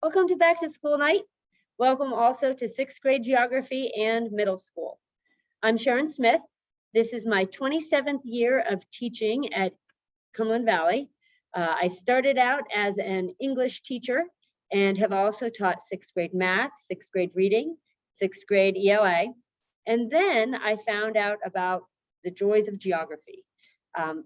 Welcome to Back to School Night. Welcome also to 6th grade geography and middle school. I'm Sharon Smith. This is my 27th year of teaching at Cumberland Valley. I started out as an English teacher and have also taught 6th grade math, 6th grade reading, 6th grade ELA. And then I found out about the joys of geography. I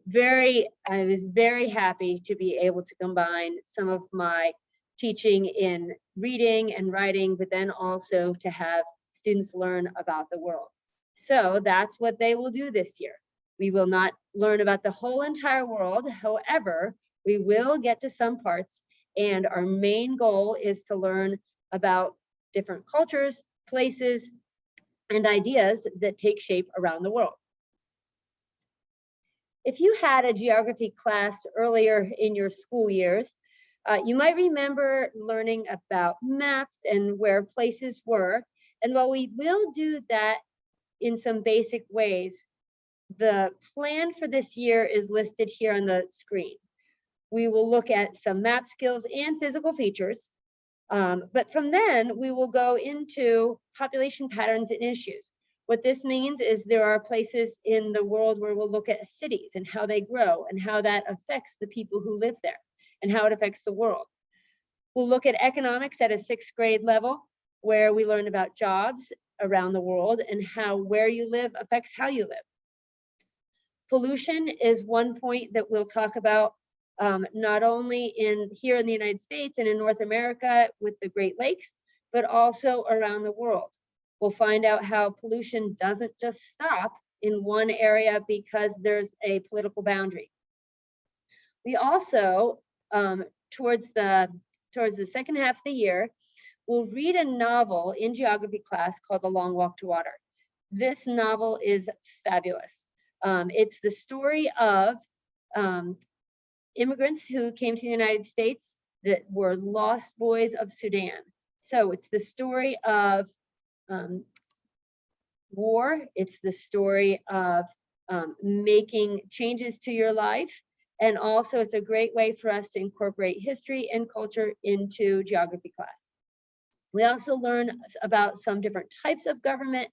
was very happy to be able to combine some of my teaching in reading and writing, but then also to have students learn about the world. So that's what they will do this year. We will not learn about the whole entire world. However, we will get to some parts, and our main goal is to learn about different cultures, places, and ideas that take shape around the world. If you had a geography class earlier in your school years, you might remember learning about maps and where places were. And while we will do that in some basic ways, the plan for this year is listed here on the screen. We will look at some map skills and physical features, but from then we will go into population patterns and issues. What this means is there are places in the world where we'll look at cities and how they grow and how that affects the people who live there and how it affects the world. We'll look at economics at a 6th grade level, where we learn about jobs around the world and how where you live affects how you live. Pollution is one point that we'll talk about, not only here in the United States and in North America with the Great Lakes, but also around the world. We'll find out how pollution doesn't just stop in one area because there's a political boundary. We also, towards the second half of the year, we'll read a novel in geography class called The Long Walk to Water. This novel is fabulous. It's the story of immigrants who came to the United States that were lost boys of Sudan. So it's the story of war. It's the story of making changes to your life. And also it's a great way for us to incorporate history and culture into geography class. We also learn about some different types of government.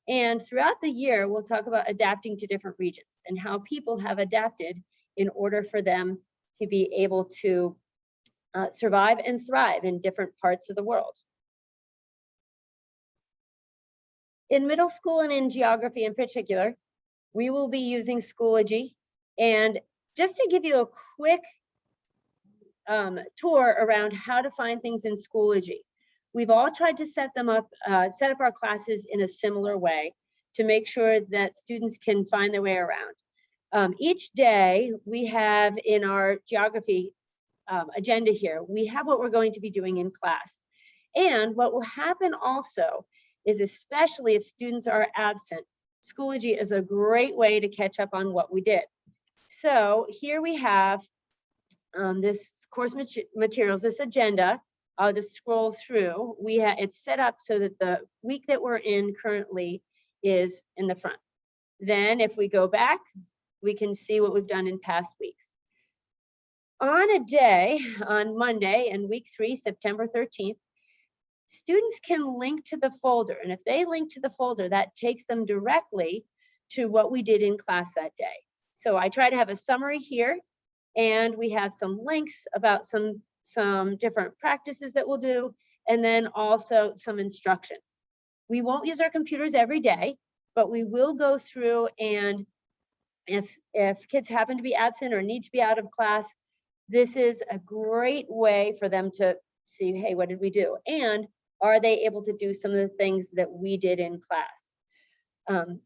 And throughout the year, we'll talk about adapting to different regions and how people have adapted in order for them to be able to survive and thrive in different parts of the world. In middle school and in geography in particular, we will be using Schoology. And just to give you a quick tour around how to find things in Schoology, we've all tried to set up our classes in a similar way to make sure that students can find their way around. Each day we have in our geography agenda here, we have what we're going to be doing in class. And what will happen also is, especially if students are absent, Schoology is a great way to catch up on what we did. So here we have this course materials, this agenda. I'll just scroll through. It's set up so that the week that we're in currently is in the front. Then if we go back, we can see what we've done in past weeks. On a day, on Monday in week 3, September 13th, students can link to the folder. And if they link to the folder, that takes them directly to what we did in class that day. So I try to have a summary here, and we have some links about some different practices that we'll do, and then also some instruction. We won't use our computers every day, but we will go through, and if kids happen to be absent or need to be out of class, this is a great way for them to see, hey, what did we do? And are they able to do some of the things that we did in class?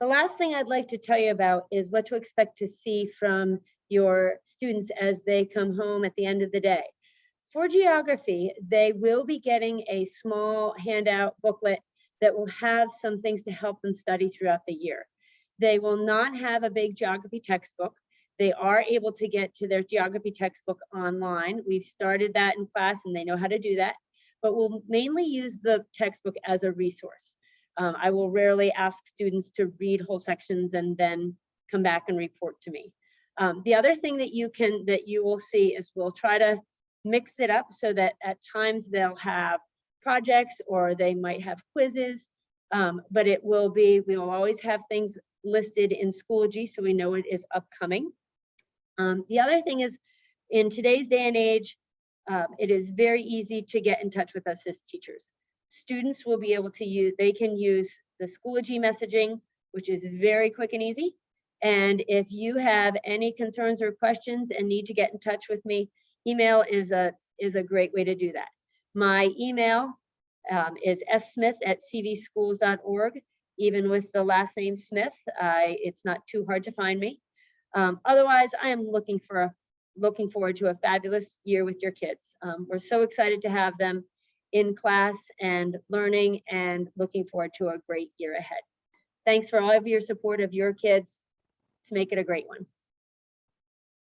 The last thing I'd like to tell you about is what to expect to see from your students as they come home at the end of the day. For geography, they will be getting a small handout booklet that will have some things to help them study throughout the year. They will not have a big geography textbook. They are able to get to their geography textbook online. We've started that in class and they know how to do that, but we'll mainly use the textbook as a resource. I will rarely ask students to read whole sections and then come back and report to me. The other thing that you will see is we'll try to mix it up so that at times they'll have projects or they might have quizzes, but we will always have things listed in Schoology so we know it is upcoming. The other thing is, in today's day and age, it is very easy to get in touch with us as teachers. Students will be able to they can use the Schoology messaging, which is very quick and easy. And if you have any concerns or questions and need to get in touch with me, email is a great way to do that. My email is smith@cvschools.org. Even with the last name Smith, it's not too hard to find me. Otherwise, I am looking forward to a fabulous year with your kids. We're so excited to have them in class and learning, and looking forward to a great year ahead. Thanks for all of your support of your kids. Let's make it a great one.